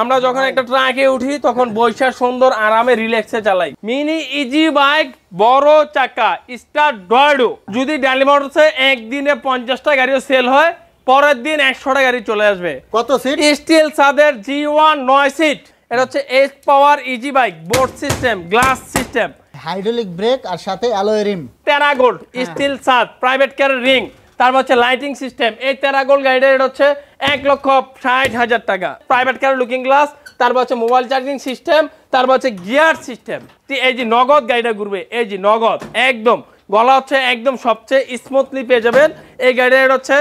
আমরা যখন একটা ট্রাকে উঠি তখন বৈশা সুন্দর আরামে রিল্যাক্সে চালাই। মিনি ইজি বাইক, বড় চাকা, স্টার ডয়েডো। যদি ডেইলি মোটরসে একদিনে 50টা গাড়িও সেল হয়, পরের দিন 100টা গাড়ি চলে আসবে। কত সিট? স্টিল সাদের G1 9 সিট। এটা হচ্ছে S power easy bike, board system, glass system, hydraulic brake আর সাথে অ্যালয় রিম, টেরাগোল্ড স্টিল সাদ, প্রাইভেট কারের রিং, তারপর হচ্ছে লাইটিং সিস্টেম। এই টেরাগোল্ড গাড়িটা এটা হচ্ছে 1,60,000 টাকা। প্রাইভেট কারের লুকিং গ্লাস, তারপর হচ্ছে মোবাইল চার্জিং সিস্টেম, তারপর হচ্ছে গিয়ার সিস্টেম। এই যে নগদ গাড়িটা ঘুরবে, এই যে নগদ একদম গলা হচ্ছে একদম সবচেয়ে স্মুথলি পেয়ে যাবেন। এই গাড়িটা এটা হচ্ছে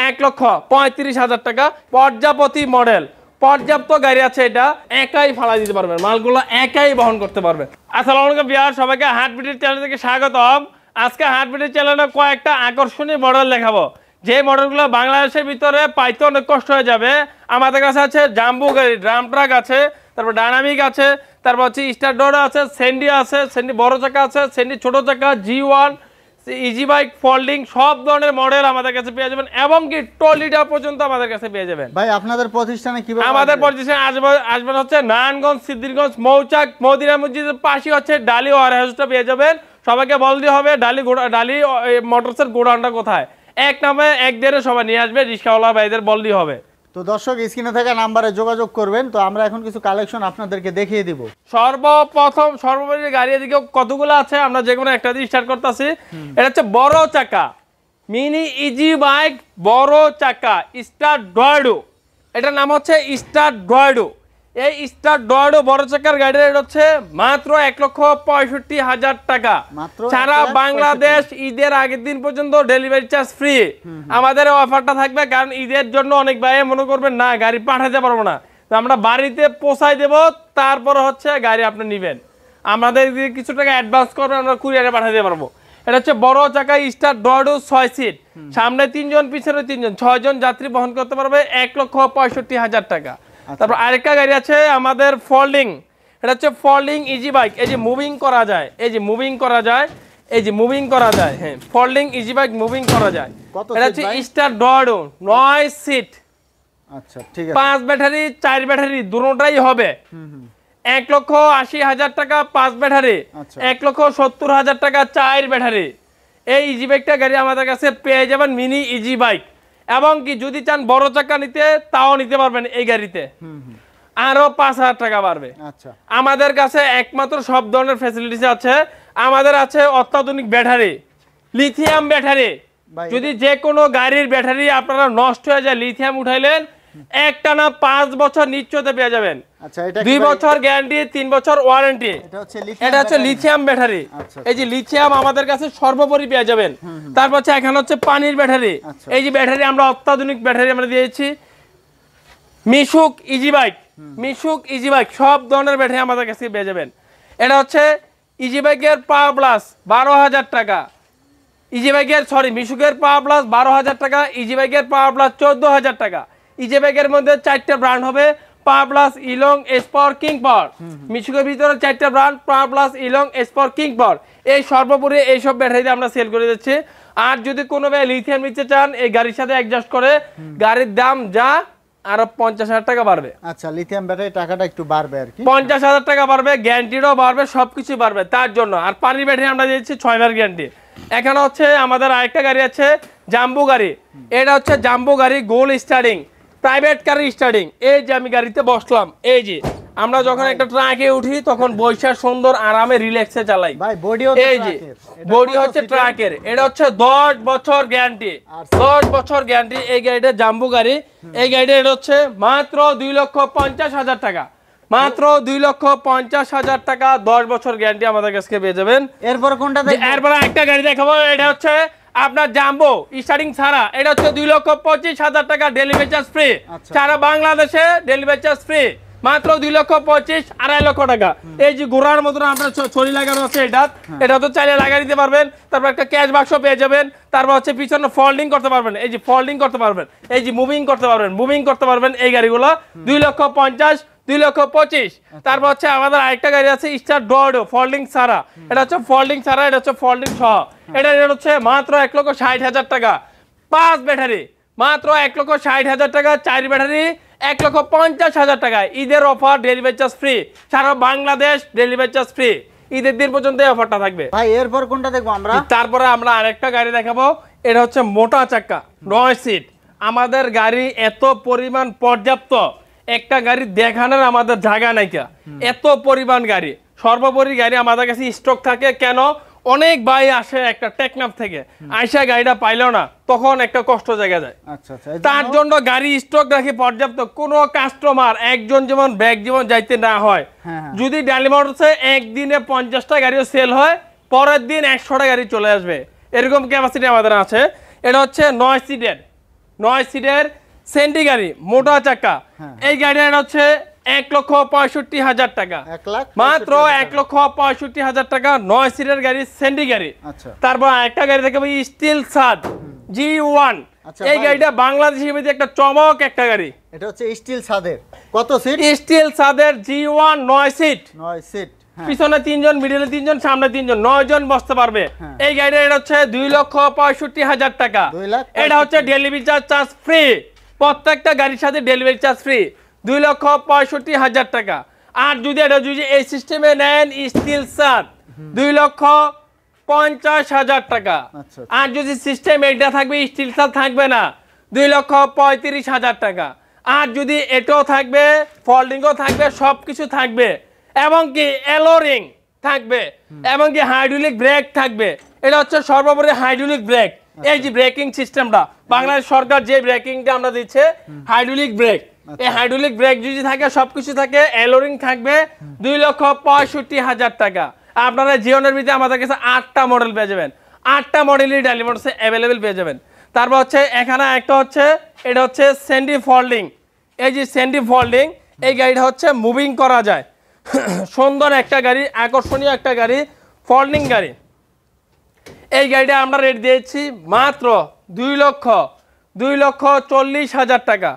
1,35,000 টাকা। পর্যাপতি মডেল, পর্যাপ্ত গাড়ি আছে, এটা একাই ফালা দিতে পারবেন, মালগুলো একাই বহন করতে পারবেন। আসসালামু আলাইকুম ভিউয়ার, সবাইকে হার্টবিটের চ্যানেল থেকে স্বাগতম। আজকে হার্টবিটের চ্যানেলে কয়েকটা আকর্ষণীয় মডেল দেখাবো, যে মডেলগুলো বাংলাদেশের ভিতরে পাইতে অনেক কষ্ট হয়ে যাবে। আমাদের কাছে আছে জাম্বো গাড়ি, ড্রাম ট্রাক আছে, তারপর ডায়নামিক আছে, তারপর হচ্ছে স্টার ডোর আছে, সেন্ডি আছে, সেন্ডি বড় চাকা আছে, সেন্ডি ছোট চাকা, G1 ইজি বাইক, ফোল্ডিং, সব ধরনের মডেল আমাদের কাছে পেয়ে যাবেন, এবং কি 2 লিটার পর্যন্ত আমাদের কাছে পেয়ে যাবেন। ভাই আপনাদের প্রতিষ্ঠানে কিভাবে? আমাদের প্রতিষ্ঠানে আসবেন হচ্ছে নারায়ণগঞ্জ, সিদ্ধিরগঞ্জ, মৌচাক, মদিনা মসজিদের পাশে হচ্ছে ডালি ওয়ারহাউসটা পেয়ে যাবেন। সবাইকে বলতে হবে ডালি মোটরসের গোডাউনটা কোথায়। এক নামে এক দেড়ে সবাই নিয়ে আসবে, রিক্সাওয়ালা ভাইদের বলতে হবে। তো দর্শক স্ক্রিনে থাকা নাম্বারে যোগাযোগ করবেন। তো আমরা এখন কিছু কালেকশন আপনাদেরকে দেখিয়ে দিব। সর্বপ্রথম সর্বোপরি গাড়ি এদিকে কতগুলো আছে, আমরা যে কোনো একটা দিয়ে স্টার্ট করতেছি। এটা হচ্ছে বড় চাকা মিনি ইজি বাইক, বড় চাকা স্টার ডয়েডো। এটার নাম হচ্ছে স্টার ডয়েডো। এই স্টার ডয়েডো বড় চাকার গাড়ির রেট হচ্ছে মাত্র 1,65,000 টাকা। সারা বাংলাদেশ ঈদের আগের দিন পর্যন্ত ডেলিভারি চার্জ ফ্রি। আমাদের অফারটা থাকবে, কারণ ঈদের জন্য অনেক ভাই মনে করবেন না গাড়ি পাঠাতে পারবো না, তো আমরা বাড়িতে পৌঁছাই দেব, তারপর হচ্ছে গাড়ি আপনি নেবেন। আমাদের কিছু টাকা অ্যাডভান্স করবেন, আমরা কুরিয়ারে পাঠাতে পারবো। এটা হচ্ছে বড় চাকা স্টার ডয়েডো, 6 সিট, সামনে 3 জন, পিছনে 3 জন, 6 জন যাত্রী বহন করতে পারবে, 1,65,000 টাকা। তারপর আরেকটা গাড়ি আছে আমাদের ফোল্ডিং। এটা হচ্ছে ফোল্ডিং ইজি বাইক। এই যে মুভিং করা যায়, এই যে মুভিং করা যায়, এই যে মুভিং করা যায়, হ্যাঁ, ফোল্ডিং ইজি বাইক মুভিং করা যায়। এটা হচ্ছে স্টার ডয়েডো, 9 সিট। আচ্ছা ঠিক আছে। 5 ব্যাটারি 4 ব্যাটারি দুটোটাই হবে। 1,80,000 টাকা 5 ব্যাটারি, 1,70,000 টাকা 4 ব্যাটারি। এই ইজি বাইকটা গাড়ি আমাদের কাছে পেয়ে যাবেন, মিনি ইজি বাইক। এবং কি যদি চান বড় চাকা নিতে, তাও নিতে পারবেন এই গাড়িতে, আরো 5,000 টাকা বাড়বে। আচ্ছা, আমাদের কাছে একমাত্র সব ধরনের ফ্যাসিলিটিস আছে। আমাদের আছে অত্যাধুনিক ব্যাটারি, লিথিয়াম ব্যাটারি। যদি যে কোনো গাড়ির ব্যাটারি আপনারা নষ্ট হয়ে যায়, লিথিয়াম উঠাইলেন, একটানা 5 বছর নিশ্চয়তা পেয়ে যাবেন। আচ্ছা, এটা 2 বছর গ্যারান্টি, 3 বছর ওয়ারেন্টি। এটা হচ্ছে লিথিয়াম ব্যাটারি। এই যে লিথিয়াম আমাদের কাছে সর্বোপরি পেয়ে যাবেন। তারপর হচ্ছে এখানে হচ্ছে পানির ব্যাটারি। এই যে ব্যাটারি আমরা অত্যাধুনিক ব্যাটারি আমরা দিয়েছি। মিশুক ইজি বাইক, মিশুক ইজি বাইক, সব ধরনের ব্যাটারি আমাদের কাছে পেয়ে যাবেন। এটা হচ্ছে ইজি বাইকের পাওয়ার প্লাস 12,000 টাকা। ইজি বাইকের মিশুকের পাওয়ার প্লাস 12,000 টাকা। ইজি বাইকের পাওয়ার প্লাস 14,000 টাকা। ইজি বাইকের মধ্যে 4টা ব্র্যান্ড হবে, পাওয়ার প্লাস, ইলং, এসপাওয়ার, কিং পাওয়ার। মিশুকের ভিতরে 4টা ব্র্যান্ড, পাওয়ার প্লাস, ইলং, এসপাওয়ার, কিং পাওয়ার। এই সর্বোপরি এইসব ব্যাটারিতে আমরা সেল করে দিচ্ছি। আর যদি কোনো ভাই লিথিয়াম নিতে চান, এই গাড়ির সাথে অ্যাডজাস্ট করে গাড়ির দাম যা আরো 50,000 টাকা বাড়বে। আচ্ছা, লিথিয়াম ব্যাটারি টাকাটা একটু বাড়বে আর কি, 50,000 টাকা বাড়বে, গ্যারান্টিটাও বাড়বে, সবকিছু বাড়বে তার জন্য। আর পানির ব্যাটারি আমরা দিচ্ছি 6 মাস গ্যারান্টি। এখানে হচ্ছে আমাদের আরেকটা গাড়ি আছে জাম্বো গাড়ি। এটা হচ্ছে জাম্বো গাড়ি, গোল স্টার্টিং, প্রাইভেট কারের স্টার্টিং। এই যে আমি গাড়িতে বসলাম, এই যে আমরা যখন একটা ট্রাকে উঠি তখন বৈশা সুন্দর আরামে রিল্যাক্সে চালাই। ভাই এই যে বডি হচ্ছে ট্রাকের। এটা হচ্ছে 10 বছর গ্যারান্টি, 10 বছর গ্যারান্টি। এই গাড়িটা জাম্বো গাড়ি। এই গাড়িটা এটা হচ্ছে মাত্র 2,50,000 টাকা, মাত্র 2,50,000 টাকা, 10 বছর গ্যারান্টি আমাদের কাছে পেয়ে যাবেন। এরপর কোনটা দেখব? এরপর একটা গাড়ি দেখাবো। এটা হচ্ছে আপনার জাম্বো স্টার্টিং ছাড়া। এটা হচ্ছে 2,25,000 টাকা, ডেলিভারি চার্জ ফ্রি। সারা বাংলাদেশে ডেলিভারি চার্জ ফ্রি, মাত্র 2,25,000, 2.5 লক্ষ টাকা। এই যে ঘোড়ার মতন আপনার ছড়ি লাগানো আছে, এটা তো চাইলে লাগিয়ে দিতে পারবেন। তারপর একটা ক্যাশ বাক্স পেয়ে যাবেন। তারপর হচ্ছে পিছনে ফোল্ডিং করতে পারবেন, এই যে ফোল্ডিং করতে পারবেন, এই যে মুভিং করতে পারবেন, মুভিং করতে পারবেন। এই গাড়িগুলো 2,50,000, 2,25,000। তারপর হচ্ছে আমাদের আরেকটা গাড়ি আছে স্টার ডয়েডো, ফোল্ডিং ছাড়া। এটা হচ্ছে ফোল্ডিং ছাড়া, এটা হচ্ছে ফোল্ডিং সহ। এটা হচ্ছে মাত্র 1,60,000 টাকা, 5 ব্যাটারি, মাত্র 1,60,000 টাকা, 4 ব্যাটারি, 1,50,000 টাকায় ঈদের অফার, ডেলিভারি চার্জ ফ্রি, সারা বাংলাদেশ ডেলিভারি চার্জ ফ্রি, ঈদের দিন পর্যন্ত এই অফারটা থাকবে ভাই। এরপর কোনটা দেখবো আমরা? তারপরে আমরা আরেকটা গাড়ি দেখাবো, এটা হচ্ছে মোটা চাকা 9 সিট। আমাদের গাড়ি এত পরিমাণ পর্যাপ্ত, একটা গাড়ি দেখানোর আমাদের জায়গা নাই, এত পরিমাণ গাড়ি, সর্বোপরি গাড়ি আমাদের কাছে স্টক থাকে। কেন? অনেক ভাই আসে একটা টেকনাফ থেকে, আইসা গাড়িটা পাইলো না, তখন একটা কষ্ট জায়গা যায়। আচ্ছা, তার জন্য গাড়ি স্টক রাখি পর্যাপ্ত। কোনো কাস্টমার একজন যেমন ব্যাগ যেমন যাইতে না হয়, যদি ডালি মোটরসে একদিনে 50টা গাড়িও সেল হয়, পরের দিন 100টা গাড়ি চলে আসবে, এরকম ক্যাপাসিটি আমাদের আছে। এটা হচ্ছে 9 সিটের সেন্টি গাড়ি, মোটা চাকা। এই গাড়িটা হচ্ছে 1,65,000 টাকা, মাত্র 1,65,000 টাকা, 9 সিটের গাড়ি, সেন্টি গাড়ি। তারপর একটা গাড়ি দেখে স্টিল সাদ G1। এই গাড়িটা বাংলাদেশের মধ্যে একটা চমক একটা গাড়ি। এটা হচ্ছে স্টিল সাদের, কত সিট? স্টিল সাদের G1 9 সিট। পিছনে 3 জন, মিডলে 3 জন, সামনে 3 জন, 9 জন বসতে পারবে। এই গাড়িটা এটা হচ্ছে 2,65,000 টাকা। এটা হচ্ছে ডেলিভারি চার্জ ফ্রি, প্রত্যেকটা গাড়ির সাথে ডেলিভারি চার্জ ফ্রি, 2,65,000 টাকা। আর যদি এটা যদি এই সিস্টেমে নেন স্টিল সাদ 2,50,000 টাকা। আর যদি সিস্টেম এটা থাকবে, স্টিল সাদ থাকবে না, 2,35,000 টাকা। আর যদি এটাও থাকবে, ফোল্ডিংও থাকবে, সবকিছু থাকবে, এবং কি এলোরিং থাকবে, এবং কি হাইড্রোলিক ব্রেক থাকবে। এটা হচ্ছে সর্বোপরি হাইড্রোলিক ব্রেক। এই যে ব্রেকিং সিস্টেমটা বাংলাদেশ সরকার যে ব্রেকিংটা আমরা দিচ্ছে হাইড্রোলিক ব্রেক, এই হাইড্রোলিক ব্রেক যদি থাকে, সবকিছু থাকে, এলোরিং থাকবে, 2,65,000 টাকা। আপনারা জিওনের ভিতরে আমাদের কাছে 8টা মডেল পেয়ে যাবেন, 8টা মডেলই ডালি মোটরসে অ্যাভেলেবেল পেয়ে যাবেন। তারপর হচ্ছে এখানে একটা হচ্ছে, এটা হচ্ছে স্যান্ডি ফোল্ডিং। এই যে স্যান্ডি ফোল্ডিং, এই গাড়িটা হচ্ছে মুভিং করা যায়, সুন্দর একটা গাড়ি, আকর্ষণীয় একটা গাড়ি, ফোল্ডিং গাড়ি। এই গাড়িটা আমরা রেট দিয়েছি মাত্র 2,40,000 টাকা,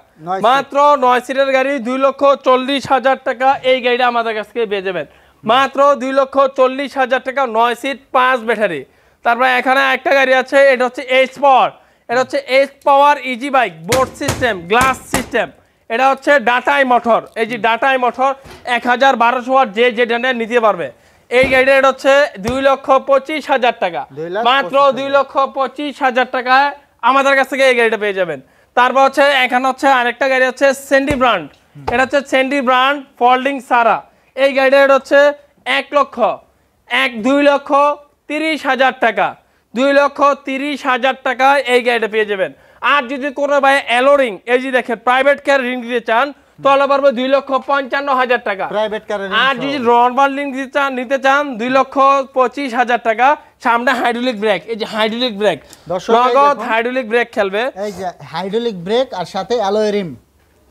মাত্র 9 সিটের গাড়ি, 2,40,000 টাকা। এই গাড়িটা আমাদের কাছ থেকে পেয়ে যাবেন মাত্র 2,40,000 টাকা, 9 সিট, 5 ব্যাটারি। তারপর এখানে একটা গাড়ি আছে, এটা হচ্ছে এইচ পাওয়ার। এটা হচ্ছে এইচ পাওয়ার easy bike, board system, glass system. এটা হচ্ছে ডাটাই মোটর। এই যে ডাটাই মোটর 1,1200 ওয়াট, যে যেটা নিতে পারবে। এই গাড়িটা এটা হচ্ছে 2,25,000 টাকা, মাত্র 2,25,000 টাকায় আমাদের কাছ থেকে এই গাড়িটা পেয়ে যাবেন। তারপর হচ্ছে এখানে হচ্ছে আরেকটা গাড়ি হচ্ছে সেন্ডি ব্র্যান্ড। এটা হচ্ছে সেন্ডি ব্র্যান্ড ফোল্ডিং সারা। এই গাড়িটা এটা হচ্ছে 2,30,000 টাকা, 2,30,000 টাকায় এই গাড়িটা পেয়ে যাবেন। আর যদি কোনো ভাই এলোরিং, এই যে দেখেন প্রাইভেট কার রিং দিতে চান, তাহলে পারবে 2,55,000 টাকা। আর যদি নরমাল রিং নিতে চান 2,25,000 টাকা। সামনে হাইড্রোলিক ব্রেক, এই যে হাইড্রোলিক ব্রেক, নগদ হাইড্রোলিক ব্রেক খেলবে, এই যে হাইড্রোলিক ব্রেক আর সাথে অ্যালয় রিম,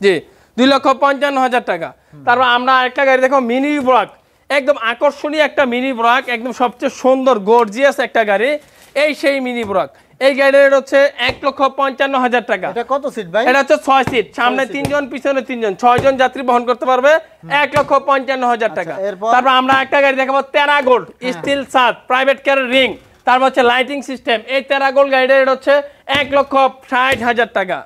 জি 2,55,000 টাকা। তারপর আমরা আরেকটা গাড়ি দেখো, মিনি ব্রাক, একদম আকর্ষণীয় একটা মিনি ব্রাক, একদম সবচেয়ে সুন্দর গর্জিয়াস একটা গাড়ি। এই সেই মিনি ব্রাক, এই গাড়ির হচ্ছে 1,55,000 টাকা। এটা কত সিট ভাই? এটা হচ্ছে 6 সিট, সামনে 3 জন, পিছনে 3 জন, 6 জন যাত্রী বহন করতে পারবে, 1,55,000 টাকা। তারপর আমরা একটা গাড়ি দেখাবো, টেরা গোল্ড স্টিল সাত, প্রাইভেট কার রিং, তারপর হচ্ছে লাইটিং সিস্টেম। এই টেরা গোল্ড গাড়ির এটা হচ্ছে 1,60,000 টাকা,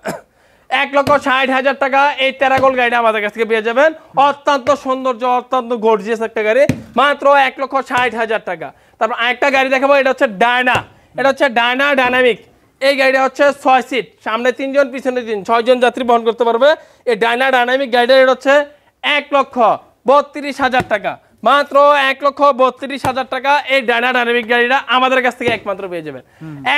1,60,000 টাকা। এই টেরা গোল্ড গাড়িটা আমাদের কাছ থেকে পেয়ে যাবেন, অত্যন্ত সৌন্দর্য, অত্যন্ত গর্জিয়াস একটা গাড়ি, মাত্র 1,60,000 টাকা। তারপর আরেকটা গাড়ি দেখাবো, এটা হচ্ছে ডায়না। এটা হচ্ছে ডায়না ডাইনামিক। এই গাড়িটা হচ্ছে 6 সিট, সামনে 3 জন, পিছনে 3, 6 জন যাত্রী বহন করতে পারবে। এই ডায়না ডাইনামিক গাড়িটা এটা হচ্ছে 1,32,000 টাকা, মাত্র 1,32,000 টাকা। এই ডায়না ডাইনামিক গাড়িটা আমাদের কাছ থেকে একমাত্র পেয়ে যাবেন,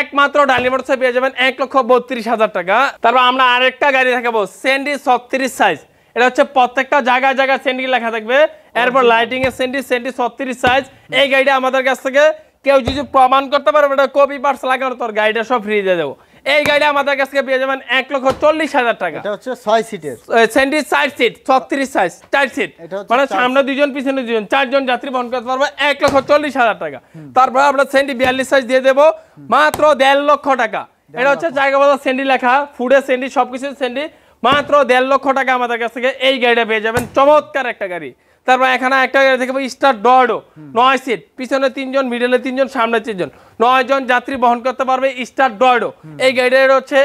একমাত্র ডালি মোটরসে পেয়ে যাবেন 1,32,000 টাকা। তারপর আমরা আরেকটা গাড়ি দেখাবো, সেন্ডি 36 সাইজ। এটা হচ্ছে প্রত্যেকটা জায়গায় জায়গায় সেন্ডি লেখা থাকবে, এরপর লাইটিং এর সেন্ডি 36 সাইজ। এই গাড়িটা আমাদের কাছ থেকে কেউ যদি প্রমাণ করতে পারবে এটা কপি পার্টস লাগানো, তোর গাড়িটা সব ফ্রি দিয়ে দেবো। এই গাড়িটা আমাদের কাছ থেকে পেয়ে যাবেন 1,40,000 টাকা। এটা হচ্ছে 6 সিটের সেন্ডি 4 সিট, 36 সাইজ, 4 সিট, মানে সামনে 2 জন, পিছনে 2 জন, 4 জন যাত্রী বহন করতে পারবে, 1,40,000 টাকা। তারপর আমরা সেন্ডি 42 সাইজ দিয়ে দেবো মাত্র 1.5 লক্ষ টাকা। এটা হচ্ছে জায়গা বাজার সেন্ডি লেখা, ফুডের সেন্ডি, সবকিছু সেন্ডি, মাত্র 1.5 লক্ষ টাকা আমাদের কাছ থেকে এই গাড়িটা পেয়ে যাবেন, চমৎকার একটা গাড়ি। তারপর এখানে একটা গাড়ি দেখবো, স্টার ডর্ডো 9 সিট, পিছনে 3 জন, মিডলে 3 জন, সামনে 3 জন, 9 জন যাত্রী বহন করতে পারবে, স্টার ডর্ডো। এই গাড়িটা হচ্ছে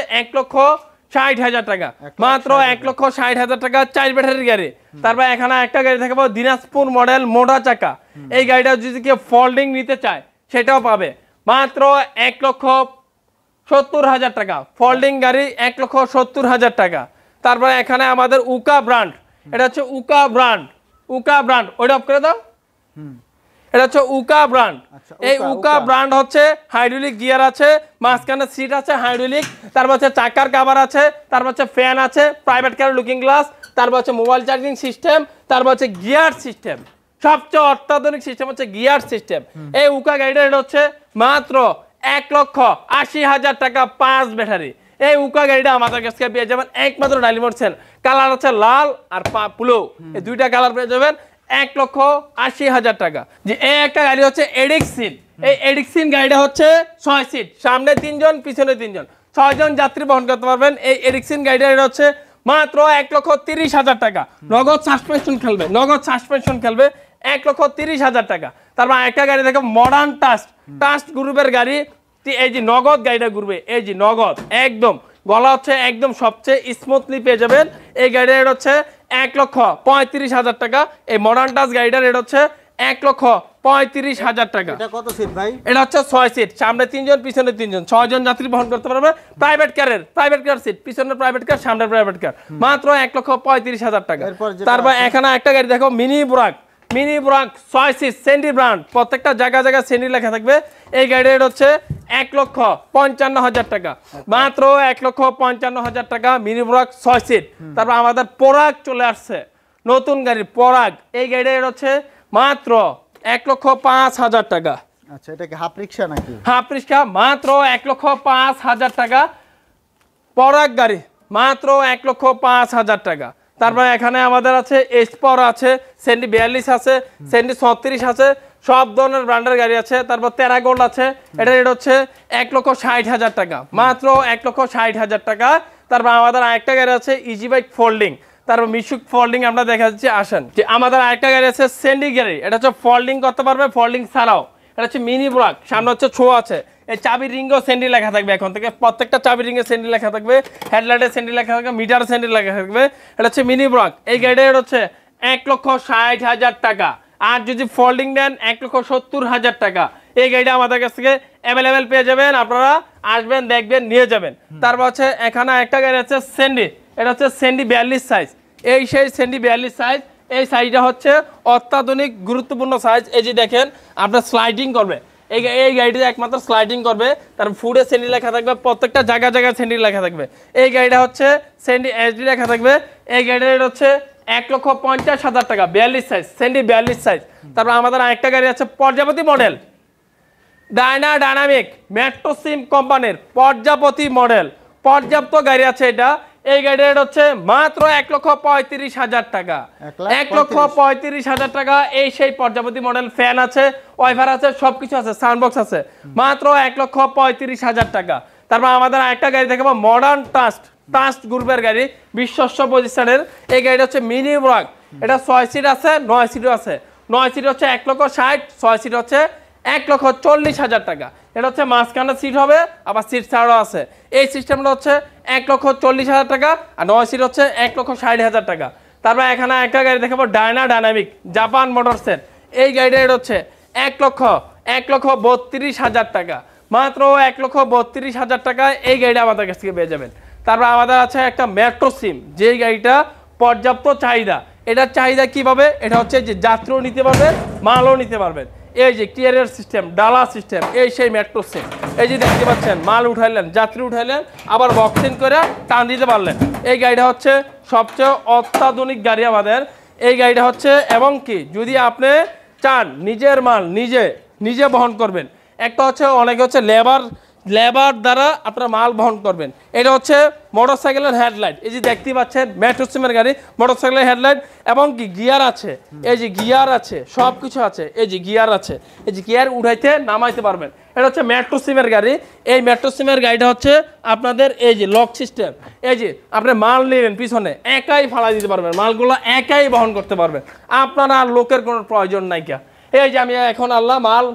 60,000 টাকা, মাত্র 1,60,000 টাকা 4 ব্যাটারির গাড়ি। তারপর এখানে একটা গাড়ি দেখাবো দিনাজপুর মডেল মোটা চাকা। এই গাড়িটা যদি কেউ ফোল্ডিং নিতে চায় সেটাও পাবে, মাত্র 1,70,000 টাকা। ফোল্ডিং গাড়ি 1,70,000 টাকা। তারপরে এখানে আমাদের উকা ব্র্যান্ড, এটা হচ্ছে উকা ব্র্যান্ড, উকা ব্র্যান্ড ওইটা অফ করে দাও। এটা হচ্ছে উকা ব্র্যান্ড। এই উকা ব্র্যান্ড হচ্ছে হাইড্রোলিক গিয়ার আছে, মাঝখানে সিট আছে হাইড্রোলিক, তারপর হচ্ছে চাকার কভার আছে, তারপর হচ্ছে ফ্যান আছে, প্রাইভেট কার লুকিং গ্লাস, তারপর হচ্ছে মোবাইল চার্জিং সিস্টেম, তারপর হচ্ছে গিয়ার সিস্টেম। সবচেয়ে অত্যাধুনিক সিস্টেম হচ্ছে গিয়ার সিস্টেম। এই উকা গাড়িটা এটা হচ্ছে মাত্র 1,80,000 টাকা 5 ব্যাটারি। এই উকা গাড়িটা আমাদের কাছে পেয়ে যাবেন একমাত্র ডাইলিমোড সেল। কালার আছে লাল আর ব্লু, এই দুইটা কালার পেয়ে যাবেন 1,80,000 টাকা। যে এই একটা গাড়ি হচ্ছে এডিক্সিন। এই এডিক্সিন গাড়িটা হচ্ছে 6 সিট, সামনে 3 জন পিছনে 3 জন, 6 জন যাত্রী বহন করতে পারবেন। এই এডিক্সিন গাড়িটা এটা হচ্ছে মাত্র 1,30,000 টাকা। নগদ সাসপেনশন খেলবে, নগদ সাসপেনশন খেলবে 1,30,000 টাকা। তারপর একটা গাড়ি দেখো মডার্ন টাস্ট গ্রুপের গাড়ি। এই যে নগদ গাড়িটা ঘুরবে, এই যে নগদ একদম গলা হচ্ছে একদম সবচেয়ে স্মুথলি পেয়ে যাবেন। এই গাড়িটা রেট হচ্ছে 1,35,000 টাকা। এই মডার্ন টাচ গাড়িটার রেট হচ্ছে 1,35,000 টাকা। এটা কত সিট ভাই? এটা হচ্ছে 6 সিট, সামনে 3 জন পিছনে 3 জন, 6 জন যাত্রী বহন করতে পারবে। প্রাইভেট কার সিট, পিছনে প্রাইভেট কার, সামনে প্রাইভেট কার, মাত্র 1,35,000 টাকা। তারপর এখানে একটা গাড়ি দেখো মিনি বুরাক 6 সিট সেন্ডি ব্র্যান্ড, প্রত্যেকটা জায়গা সেন্ডি লেখা থাকবে। এই গাড়ির রেট হচ্ছে 1,55,000 টাকা, মাত্র 1,55,000 টাকা মিনি বুরাক 6 সিট। তারপর আমাদের পরাগ চলে আসছে, নতুন গাড়ি পরাগ। এই গাড়ির রেট হচ্ছে মাত্র 1,05,000 টাকা। আচ্ছা, এটা কি হাফ রিকশা নাকি? হাফ রিক্সা, মাত্র 1,05,000 টাকা। পরাগ গাড়ি মাত্র 1,05,000 টাকা। তারপর এখানে আমাদের আছে এসপর আছে, সেন্ডি 42 আছে, সেন্ডি 36 আছে, সব ধরনের ব্র্যান্ডের গাড়ি আছে। তারপর টেরাগোল্ড আছে, এটা রেট হচ্ছে 1,60,000 টাকা, মাত্র 1,60,000 টাকা। তারপর আমাদের আরেকটা গাড়ি আছে ইজি বাইক ফোল্ডিং, তারপর মিশুক ফোল্ডিং আমরা দেখা যাচ্ছে। আসেন যে আমাদের আরেকটা গাড়ি আছে সেন্ডি গাড়ি, এটা হচ্ছে ফোল্ডিং করতে পারবে, ফোল্ডিং ছাড়াও। এটা হচ্ছে মিনি ব্লক, সামনে হচ্ছে ছো আছে। এই চাবির রিংও সেন্ডি লেখা থাকবে, এখন থেকে প্রত্যেকটা চাবির রিংয়ে সেন্ডি লেখা থাকবে, হেডলাইটে সেন্ডি লেখা থাকবে, মিটার সেন্ডি লেখা থাকবে। এটা হচ্ছে মিনি ব্লক। এই গাড়িটার হচ্ছে 1,60,000 টাকা। আর যদি ফোল্ডিং নেন 1,70,000 টাকা। এই গাড়িটা আমাদের কাছ থেকে অ্যাভেলেবেল পেয়ে যাবেন, আপনারা আসবেন দেখবেন নিয়ে যাবেন। তারপর হচ্ছে এখানে একটা গাড়ি আছে সেন্ডি, এটা হচ্ছে সেন্ডি 42 সাইজ। এই সেই সেন্ডি 42 সাইজ। এই সাইজটা হচ্ছে অত্যাধুনিক গুরুত্বপূর্ণ সাইজ। এই যে দেখেন আপনার স্লাইডিং করবে, এই গাড়িটা একমাত্র স্লাইডিং করবে। তার ফুডে সেন্ডি লেখা থাকবে, প্রত্যেকটা জায়গায় সেন্ডি লেখা থাকবে। এই গাড়িটা হচ্ছে সেন্ডি এসডি লেখা থাকবে। এই গাড়িটার রেট হচ্ছে 1,50,000 টাকা, 42 সাইজ, সেন্ডি 42 সাইজ। তারপর আমাদের আরেকটা গাড়ি আছে পর্যাপতি মডেল, ডাইনামিক মেট্রো সিম কোম্পানির পর্যাপতি মডেল, পর্যাপ্ত গাড়ি আছে এটা। এই গাড়ির রেট হচ্ছে মাত্র 1,35,000 টাকা, 1,35,000 টাকা। এই সেই পর্যাপতি মডেল, ফ্যান আছে, ওয়াইফার আছে, সবকিছু আছে, সাউন্ড বক্স আছে, মাত্র 1,35,000 টাকা। তারপর আমাদের আরেকটা গাড়ি দেখাবো মডার্ন টাস্ট গ্রুপের গাড়ি, বিশ্বস্ত প্রতিষ্ঠানের। এই গাড়িটা হচ্ছে মিনি ব্লক, এটা 6 সিট আছে, 9 সিটও আছে। 9 সিট হচ্ছে 1,60,000, 6 সিট হচ্ছে 1,40,000 টাকা। এটা হচ্ছে মাঝখানে সিট হবে, আবার সিট ছাড়াও আছে। এই সিস্টেমটা হচ্ছে 1,40,000 টাকা, আর 9 সিট হচ্ছে 1,60,000 টাকা। তারপর এখানে একটা গাড়ি দেখাবো ডাইনামিক জাপান মোটরসের। এই গাড়িটা রেট হচ্ছে 1,32,000 টাকা, মাত্র 1,32,000 টাকা। এই গাড়িটা আমাদের কাছ থেকে পেয়ে যাবেন। তারপর আমাদের আছে একটা মেট্রো সিম, যেই গাড়িটা পর্যাপ্ত চাহিদা। এটার চাহিদা কিভাবে? এটা হচ্ছে যে যাত্রীও নিতে পারবেন, মালও নিতে পারবেন। এই যে ক্লিয়ারের সিস্টেম, ডালা সিস্টেম, এই সেই মেট্রো সিম। এই যে দেখতে পাচ্ছেন, মাল উঠাইলেন, যাত্রী উঠাইলেন, আবার বক্সিং করে টান দিতে পারলেন। এই গাড়িটা হচ্ছে সবচেয়ে অত্যাধুনিক গাড়ি আমাদের। এই গাড়িটা হচ্ছে, এবং কি যদি আপনি চান নিজের মাল নিজে বহন করবেন, একটা হচ্ছে অনেকে হচ্ছে লেবার দ্বারা আপনারা মাল বহন করবেন। এটা হচ্ছে মোটরসাইকেলের হেডলাইট, এই যে দেখতে পাচ্ছেন মেট্রো সিমের গাড়ি, মোটরসাইকেলের হেডলাইট, এবং কি গিয়ার আছে, এই যে গিয়ার আছে, সব কিছু আছে। এই যে গিয়ার আছে, এই যে গিয়ার উঠাইতে নামাইতে পারবেন। এটা হচ্ছে মেট্রো সিমের গাড়ি। এই মেট্রো সিমের গাড়িটা হচ্ছে আপনাদের এই যে লক সিস্টেম। এই যে আপনি মাল নেবেন পিছনে, একাই ফালাই দিতে পারবেন, মালগুলো একাই বহন করতে পারবেন, আপনার আর লোকের কোনো প্রয়োজন নাই। এই যে আমি এখন মাল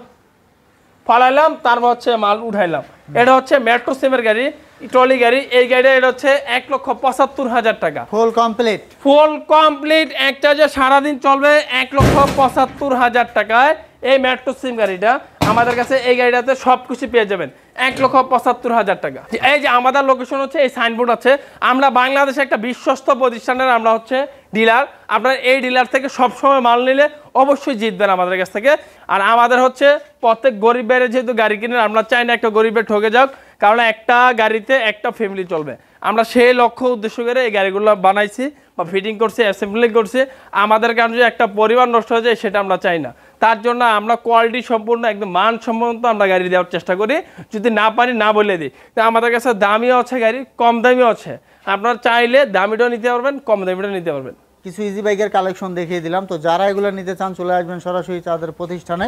ফালাইলাম, তারপর হচ্ছে মাল উঠাইলাম। এটা হচ্ছে মেট্রো সিমের গাড়ি। ট্রলি গাড়ি, এই গাড়িটা এটা হচ্ছে 1,75,000 টাকা। ফুল কমপ্লিট, ফুল কমপ্লিট একটা যে সারাদিন চলবে 1,75,000 টাকায় এই মেট্রো সিম গাড়িটা আমাদের কাছে। এই গাড়িটাতে সব কিছু পেয়ে যাবেন 1,75,000 টাকা। এই যে আমাদের লোকেশন হচ্ছে এই সাইনবোর্ড আছে, আমরা বাংলাদেশে একটা বিশ্বস্ত প্রতিষ্ঠানের আমরা হচ্ছে ডিলার। আপনার এই ডিলার থেকে সবসময় মাল নিলে অবশ্যই জিতবেন আমাদের কাছ থেকে। আর আমাদের হচ্ছে প্রত্যেক গরিবের যেহেতু গাড়ি কিনে, আমরা চাই না একটা গরিবের ঠকে যাক, কারণ একটা গাড়িতে একটা ফ্যামিলি চলবে। আমরা সেই লক্ষ্য উদ্দেশ্য করে এই গাড়িগুলো বানাইছি বা ফিটিং করছি, অ্যাসেম্বলি করছি। আমাদের কারণে যে একটা পরিবার নষ্ট হয়ে যায় সেটা আমরা চাই না। তার জন্য আমরা কোয়ালিটি সম্পূর্ণ একদম মানসম্মত আমরা গাড়ি দেওয়ার চেষ্টা করি। যদি না পারি না বলে দিই, তো আমাদের কাছে দামিও আছে গাড়ি, কম দামিও আছে। আপনারা চাইলে দামিটাও নিতে পারবেন, কম দামিটাও নিতে পারবেন। কিছু ইজি বাইকের কালেকশন দেখিয়ে দিলাম। তো যারা এগুলো নিতে চান চলে আসবেন সরাসরি তাদের প্রতিষ্ঠানে,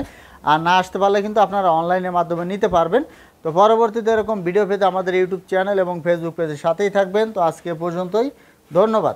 আর না আসতে পারলে কিন্তু আপনারা অনলাইনের মাধ্যমে নিতে পারবেন। তো পরবর্তীতে এরকম ভিডিও পেতে আমাদের ইউটিউব চ্যানেল এবং ফেসবুক পেজের সাথেই থাকবেন। তো আজকে পর্যন্তই, ধন্যবাদ।